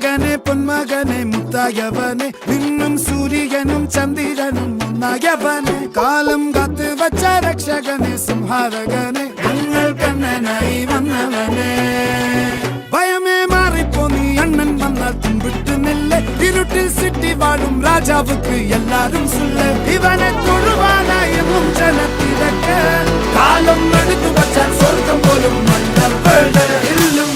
മകനെ പൊന്മകനെ മുത്തായവനെ നിന്നും സൂര്യനും ചന്ദ്രനും ഒന്നായവനെ കാലം കാത്ത് വച്ച രക്ഷകനെ സംഹാരകനെ ഞങ്ങൾ കണ്ണനായി വന്നവനെ ഭയമേ മാറിപ്പോ നീ അണ്ണൻ വന്നാൽ തുമ്പിട്ട് നില്ല് ഇരുട്ടിൽ സിറ്റി വാഴും രാജാവുക്ക് എല്ലാരും സുല്ല് ഇവനെ തൊഴുവാനായി എന്നും ജനത്തിരക്ക് കാലം എടുത്തു വച്ചാൽ സ്വർഗം പോലും മണ്ണ ഇല്ലും